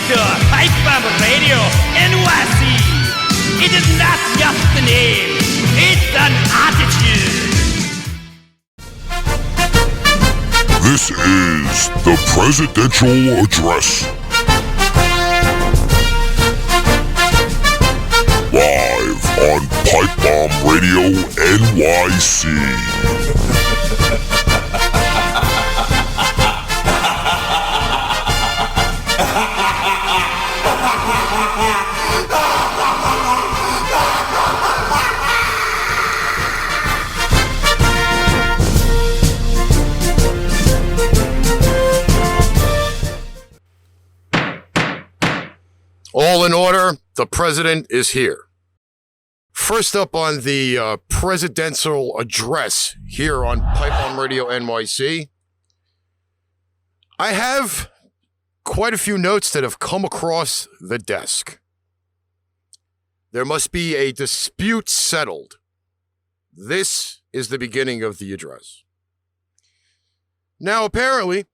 to Pipebomb Radio NYC. It is not just a name, it's an attitude. This is the Presidential Address. Live on Pipebomb Radio NYC. All in order, the president is here. First up on the presidential address here on Pipebomb Radio NYC, I have quite a few notes that have come across the desk. There must be a dispute settled. This is the beginning of the address. Now, apparently,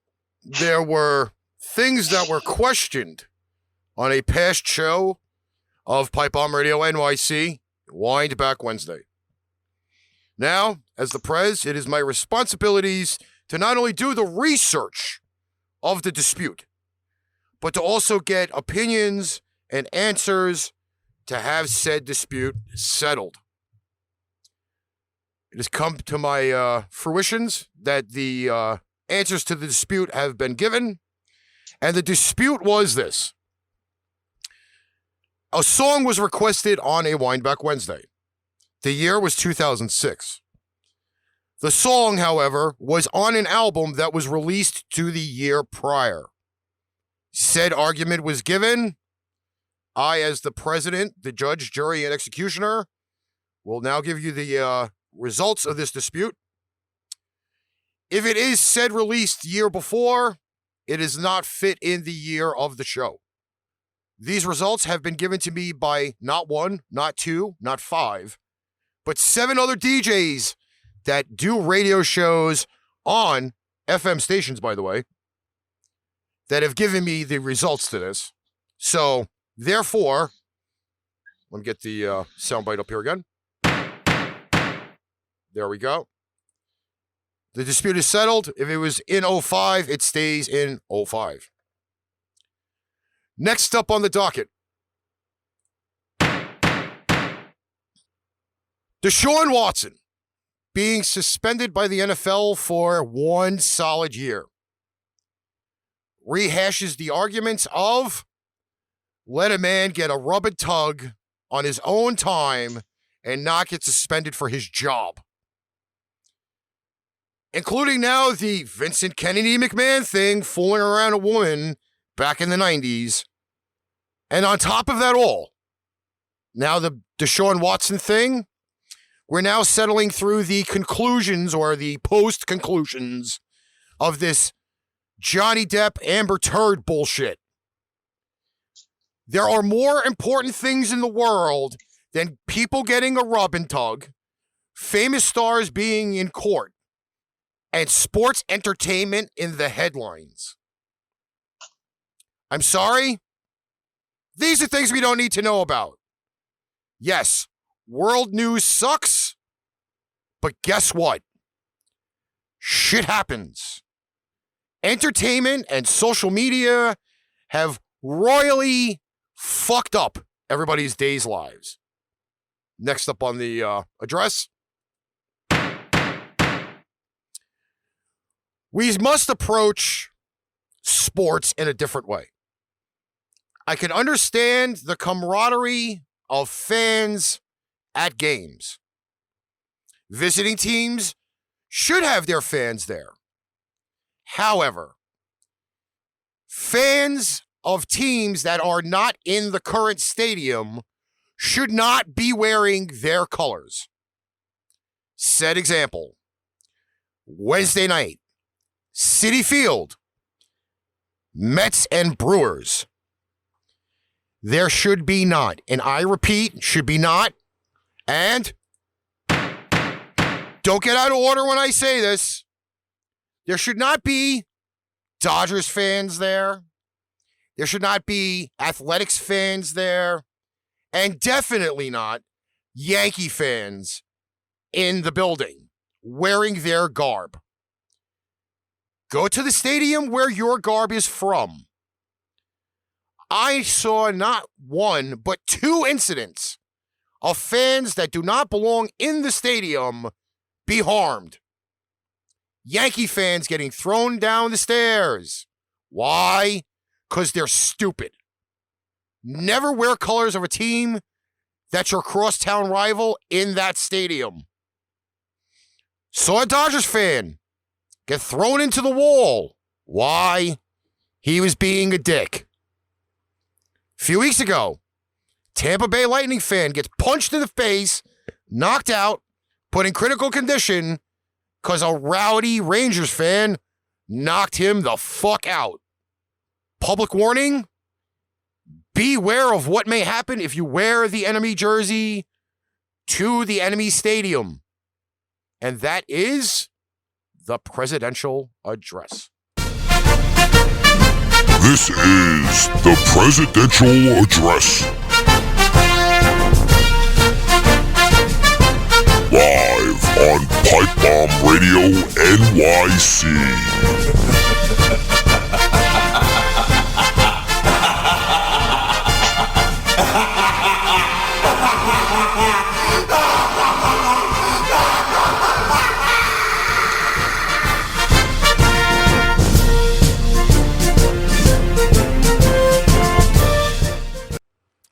there were things that were questioned on a past show of Pipebomb Radio NYC, Wind Back Wednesday. Now, as the Prez, it is my responsibilities to not only do the research of the dispute, but to also get opinions and answers to have said dispute settled. It has come to my fruitions that the answers to the dispute have been given, and the dispute was this. A song was requested on a Windback Wednesday. The year was 2006. The song, however, was on an album that was released to the year prior. Said argument was given. I, as the president, the judge, jury, and executioner, will now give you the results of this dispute. If it is said released the year before, it is not fit in the year of the show. These results have been given to me by not one, not two, not five, but 7 other DJs that do radio shows on FM stations, by the way, that have given me the results to this. So, therefore, let me get the soundbite up here again. There we go. The dispute is settled. If it was in 05, it stays in 05. Next up on the docket, Deshaun Watson being suspended by the NFL for 1 solid year. Rehashes the arguments of let a man get a rub and tug on his own time and not get suspended for his job. Including now the Vincent Kennedy McMahon thing, fooling around a woman back in the 90s. And on top of that all, now the Deshaun Watson thing, we're now settling through the conclusions or the post-conclusions of this Johnny Depp Amber Turd bullshit. There are more important things in the world than people getting a rub and tug, famous stars being in court, and sports entertainment in the headlines. I'm sorry? These are things we don't need to know about. Yes, world news sucks, but guess what? Shit happens. Entertainment and social media have royally fucked up everybody's days' lives. Next up on the address, we must approach sports in a different way. I can understand the camaraderie of fans at games. Visiting teams should have their fans there. However, fans of teams that are not in the current stadium should not be wearing their colors. Said example, Wednesday night, Citi Field, Mets and Brewers. There should be not, and I repeat, should be not, and don't get out of order when I say this, there should not be Dodgers fans there. There should not be Athletics fans there, and definitely not Yankee fans in the building wearing their garb. Go to the stadium where your garb is from. I saw not one, but 2 incidents of fans that do not belong in the stadium be harmed. Yankee fans getting thrown down the stairs. Why? Because they're stupid. Never wear colors of a team that's your crosstown rival in that stadium. Saw a Dodgers fan get thrown into the wall. Why? He was being a dick. A few weeks ago, Tampa Bay Lightning fan gets punched in the face, knocked out, put in critical condition because a rowdy Rangers fan knocked him the fuck out. Public warning, beware of what may happen if you wear the enemy jersey to the enemy stadium. And that is the presidential address. This is the Presidential Address. Live on Pipebomb Radio NYC.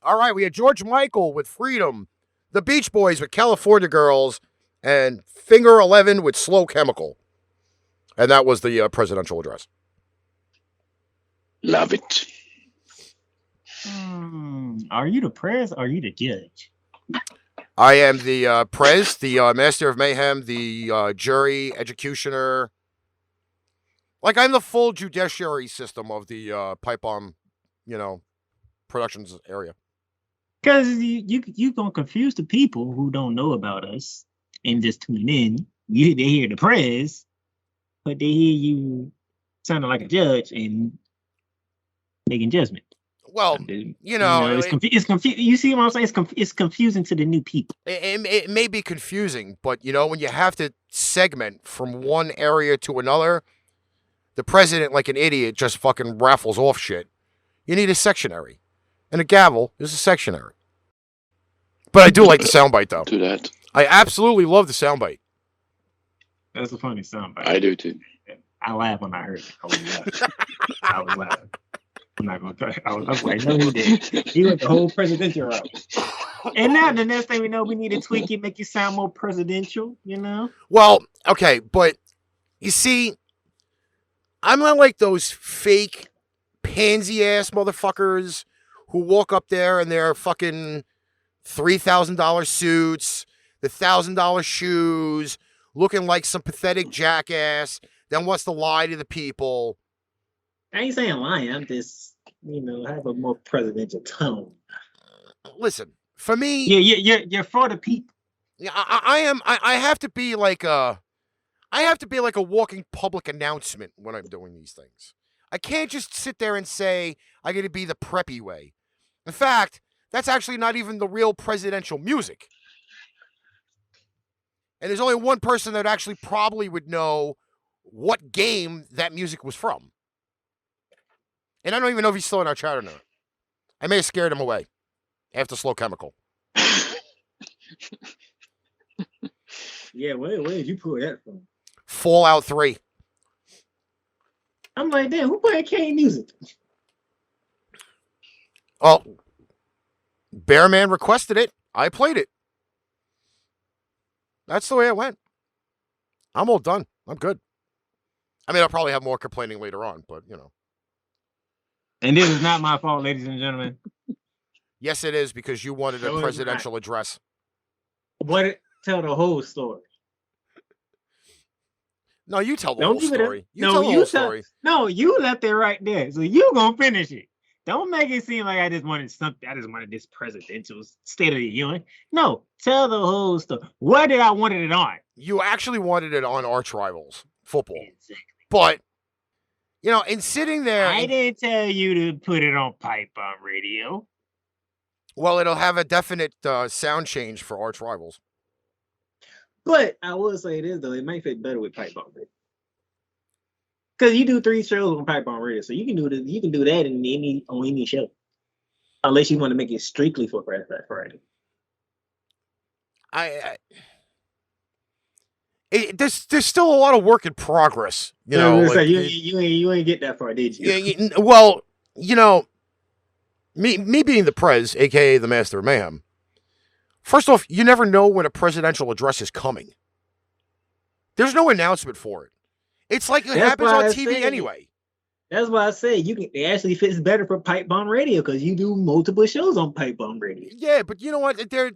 All right, we had George Michael with Freedom, the Beach Boys with California Girls, and Finger 11 with Slow Chemical. And that was the presidential address. Love it. Are you the Prez or are you the judge? I am the Prez, the Master of Mayhem, the jury, executioner. Like, I'm the full judiciary system of the Pipe Bomb, productions area. Because you gonna confuse the people who don't know about us and just tune in. They hear the Prez, but they hear you sounding like a judge and making judgment. Well, it's confusing. You see what I'm saying? It's confusing to the new people. It may be confusing, but when you have to segment from one area to another, the president, like an idiot, just fucking raffles off shit. You need a sectionary. And a gavel is a sectionary. But I do like the soundbite, though. Do that. I absolutely love the soundbite. That's a funny soundbite. I do, too. I laughed when I heard it. I was laughing. I'm not going to tell you. I was like, no, he did. He went the whole presidential route. And now the next thing we know, we need to tweak it, make it sound more presidential, Well, okay, but you see, I'm not like those fake pansy-ass motherfuckers who walk up there in their fucking $3,000 suits, the $1,000 shoes, looking like some pathetic jackass, then wants to lie to the people. I ain't saying lying. I'm just, have a more presidential tone. Listen, for me... Yeah, you're for the people. Yeah, I have to be like a walking public announcement when I'm doing these things. I can't just sit there and say I got to be the preppy way. In fact, that's actually not even the real presidential music. And there's only one person that actually probably would know what game that music was from. And I don't even know if he's still in our chat or not. I may have scared him away after Slow Chemical. Yeah, where did you pull that from? Fallout 3. I'm like, damn, who playing Kane music? Oh, Bearman requested it. I played it. That's the way it went. I'm all done. I'm good. I mean, I'll probably have more complaining later on, but, And this is not my fault, ladies and gentlemen. Yes, it is, because you wanted a presidential address. Tell the whole story. No, you tell the whole story. No, you left it right there. So you gonna finish it. Don't make it seem like I just wanted something. I just wanted this presidential State of the Union. No, tell the whole story. What did I wanted it on? You actually wanted it on Archrivals Football. Exactly. But, and sitting there. I didn't tell you to put it on Pipebomb Radio. Well, it'll have a definite sound change for Archrivals. But I will say this though, it might fit better with Pipebomb Radio. Because you do 3 shows on Pipebomb Radio, so you can do this. You can do that on any show, unless you want to make it strictly for Black Friday. There's still a lot of work in progress. You ain't get that far, did you? Well, me being the Prez, a.k.a. the Master of Mayhem. First off, you never know when a presidential address is coming. There's no announcement for it. It's like it happens on TV anyway. That's why I say it actually fits better for Pipebomb Radio because you do multiple shows on Pipebomb Radio. Yeah, but you know what? They're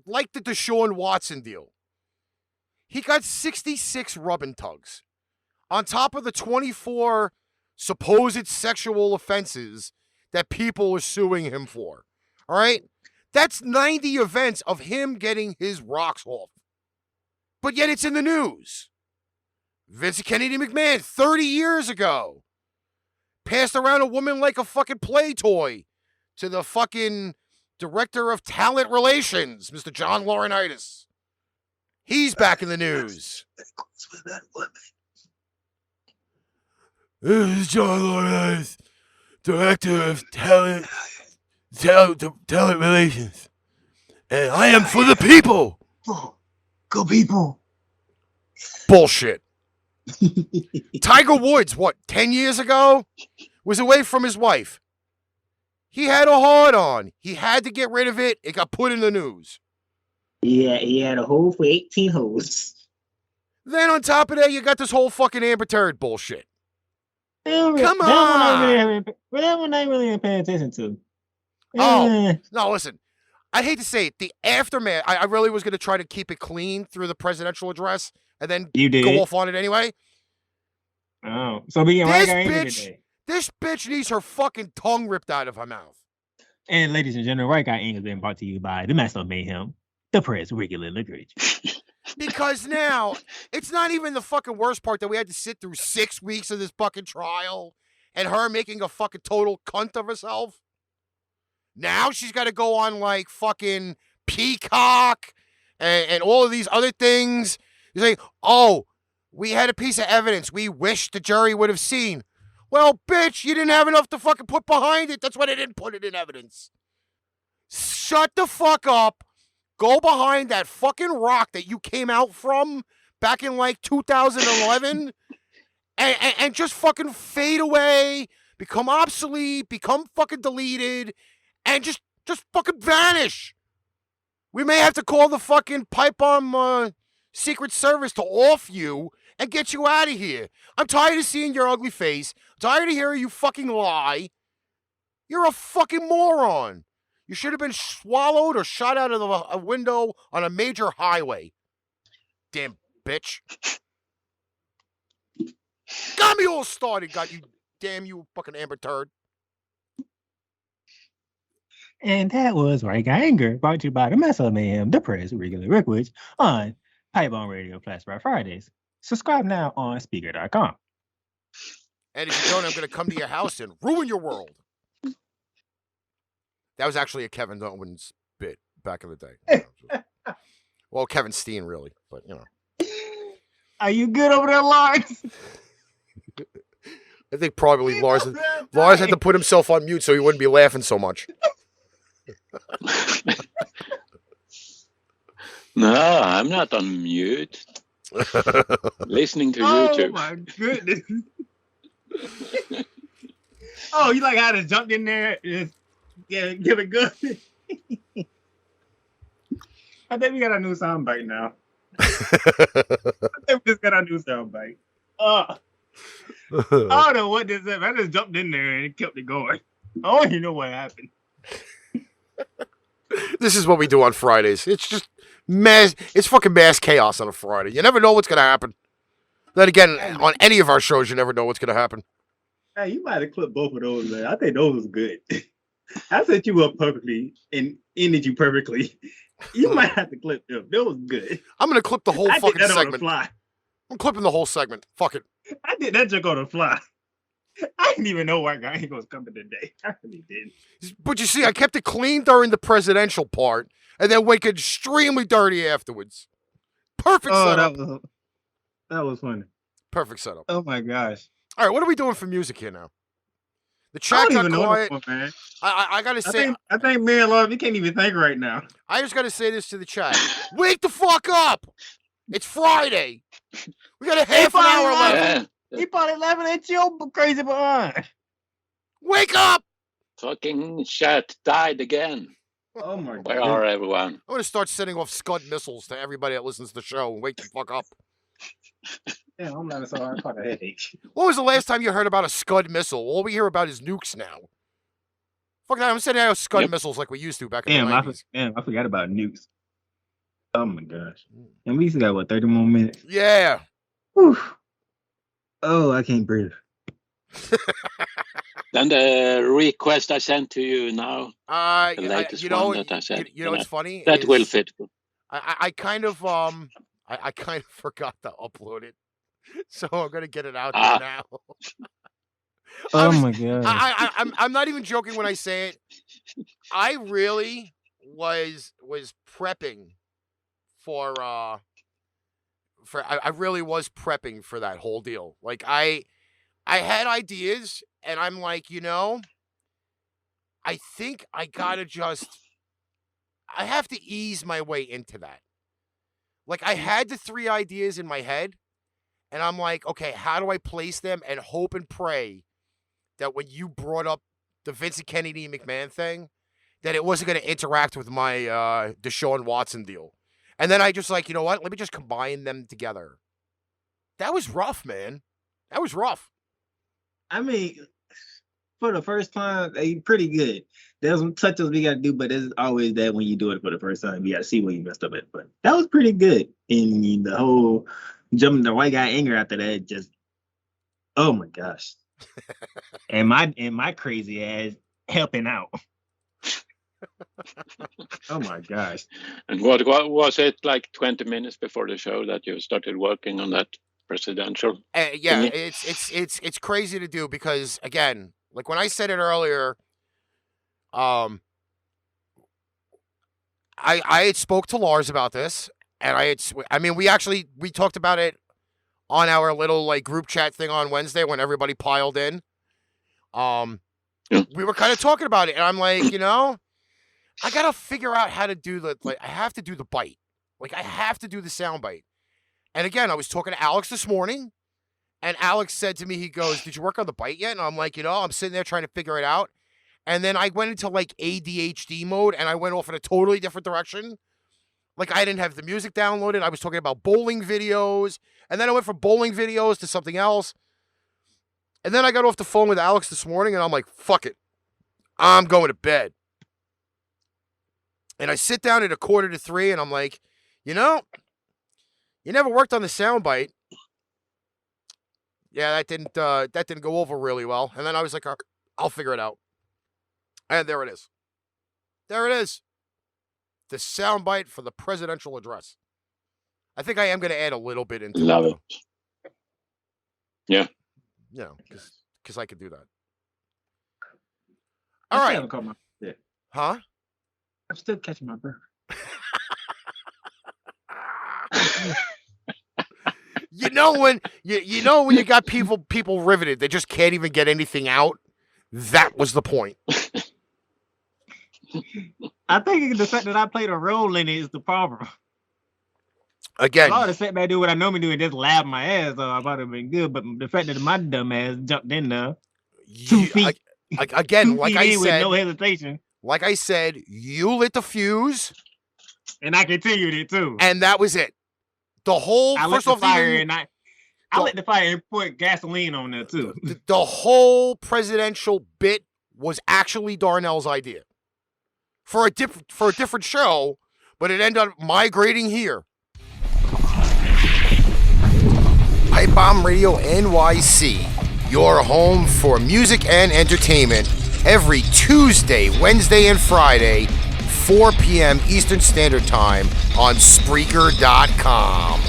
like the Deshaun Watson deal. He got 66 rub and tugs on top of the 24 supposed sexual offenses that people are suing him for. All right? That's 90 events of him getting his rocks off. But yet it's in the news. Vincent Kennedy McMahon, 30 years ago, passed around a woman like a fucking play toy to the fucking director of talent relations, Mr. John Laurinaitis. He's back in the news. This is John Laurinaitis, director of talent relations. And I am for the people. Go people. Bullshit. Tiger Woods, 10 years ago, was away from his wife. He had a hard on. He had to get rid of it. It got put in the news. Yeah, he had a hole for 18 holes. Then on top of that, you got this whole fucking Amber Turd bullshit. Come on. That one I really ain't paying attention to. Oh, no, listen. I hate to say it. The aftermath, I really was going to try to keep it clean through the presidential address and then go off on it anyway. Oh, so being right guy today. This bitch needs her fucking tongue ripped out of her mouth. And ladies and gentlemen, Right Guy Inc. has been brought to you by the Master of Mayhem, the Prez regular language. Because now, it's not even the fucking worst part that we had to sit through 6 weeks of this fucking trial and her making a fucking total cunt of herself. Now she's got to go on like fucking Peacock and all of these other things. You say, oh, we had a piece of evidence we wish the jury would have seen. Well, bitch, you didn't have enough to fucking put behind it. That's why they didn't put it in evidence. Shut the fuck up. Go behind that fucking rock that you came out from back in like 2011 and just fucking fade away, become obsolete, become fucking deleted, and just fucking vanish. We may have to call the fucking Pipebomb Secret Service to off you and get you out of here. I'm tired of seeing your ugly face. I'm tired of hearing you fucking lie. You're a fucking moron. You should have been swallowed or shot out of a window on a major highway. Damn bitch. Got me all started, damn you fucking Amber Turd. And that was Right Guy Anger, brought to you by the Master of Mayhem, the Prez regular language on Pipebomb Radio Flashback Fridays. Subscribe now on Speaker.com. And if you don't, I'm going to come to your house and ruin your world. That was actually a Kevin Owens bit back in the day. Well, Kevin Steen, really, but you know. Are you good over there, Lars? I think probably Lars had to put himself on mute so he wouldn't be laughing so much. No, I'm not on mute. Listening to YouTube. Oh my goodness. Oh, you like how to jump in there and give it good? I think we got a new soundbite now. I think we just got a new soundbite. I don't know what this is. I just jumped in there and it kept it going. I don't even know what happened. This is what we do on Fridays. It's just it's fucking mass chaos on a Friday. You never know what's going to happen. Then again, on any of our shows, you never know what's going to happen. Hey, you might have clipped both of those, man. I think those was good. I set you up perfectly and ended you perfectly. You might have to clip them. That was good. I'm going to clip the whole fucking segment. On the fly. I'm clipping the whole segment. Fuck it. I did that joke on the fly. I didn't even know White Guy was coming today. I really didn't. But you see, I kept it clean during the presidential part, and then wake extremely dirty afterwards. Perfect setup. That was funny. Perfect setup. Oh my gosh. All right, what are we doing for music here now? The I chat don't got even know quiet. what, man. I gotta say, I think me and Love, you can't even think right now. I just gotta say this to the chat. Wake the fuck up! It's Friday. We got a half an hour left. Yeah. He probably laughing at your crazy behind. Wake up! Fucking chat died again. Oh my god. Where are everyone? I'm gonna start sending off Scud missiles to everybody that listens to the show and wake the fuck up. Yeah, I'm not sorry. I caught a headache. When was the last time you heard about a Scud missile? All we hear about is nukes now. Fuck that, I'm sending out Scud missiles like we used to back in the 90s. I forgot about nukes. Oh my gosh. And we still got, what, 30 more minutes? Yeah. Whew. Oh, I can't breathe. Then the request I sent to you now, the latest one that I sent. You know what's funny? That will fit. I kind of I kind of forgot to upload it, so I'm gonna get it out there now. My god! I'm not even joking when I say it. I really was prepping for I really was prepping for that whole deal. Like I had ideas, and I'm like, I think I gotta I have to ease my way into that. Like, I had the 3 ideas in my head, and I'm like, okay, how do I place them and hope and pray that when you brought up the Vincent Kennedy McMahon thing, that it wasn't going to interact with my Deshaun Watson deal. And then I just like, you know what? Let me just combine them together. That was rough, man. That was rough. I mean, for the first time, they pretty good. There's some touches we got to do, but there's always that when you do it for the first time, you got to see where you messed up at. But that was pretty good. And the whole jumping the White Guy anger after that, just, oh my gosh. and my crazy ass helping out. Oh my gosh. And what was it, like 20 minutes before the show that you started working on that presidential? Yeah, it's crazy to do because, again, like when I said it earlier, I had spoke to Lars about this, and we talked about it on our little like group chat thing on Wednesday when everybody piled in. We were kind of talking about it, and I'm like, I gotta figure out how to do I have to do the bite. Like, I have to do the sound bite. And again, I was talking to Alex this morning, and Alex said to me, he goes, did you work on the bite yet? And I'm like, I'm sitting there trying to figure it out. And then I went into like ADHD mode, and I went off in a totally different direction. Like, I didn't have the music downloaded. I was talking about bowling videos. And then I went from bowling videos to something else. And then I got off the phone with Alex this morning, and I'm like, fuck it. I'm going to bed. And I sit down at 2:45, and I'm like, you never worked on the soundbite. Yeah, that didn't go over really well. And then I was like, I'll figure it out. And there it is. There it is. The soundbite for the presidential address. I think I am going to add a little bit into Love it. Yeah. Because I could do that. All right. Huh? I'm still catching my breath. when you got people riveted, they just can't even get anything out. That was the point. I think the fact that I played a role in it is the problem. Again, I would have sat back and do what I normally do and just laugh my ass off. I would have been good, but the fact that my dumb ass jumped in there 2 feet. Again, like I said, with no hesitation. Like I said, you lit the fuse, and I continued it too. And that was it. The whole I lit the fire and put gasoline on there too. The whole presidential bit was actually Darnell's idea for a different show, but it ended up migrating here. Pipebomb Radio NYC, your home for music and entertainment, every Tuesday, Wednesday, and Friday, 4 p.m. Eastern Standard Time on Spreaker.com.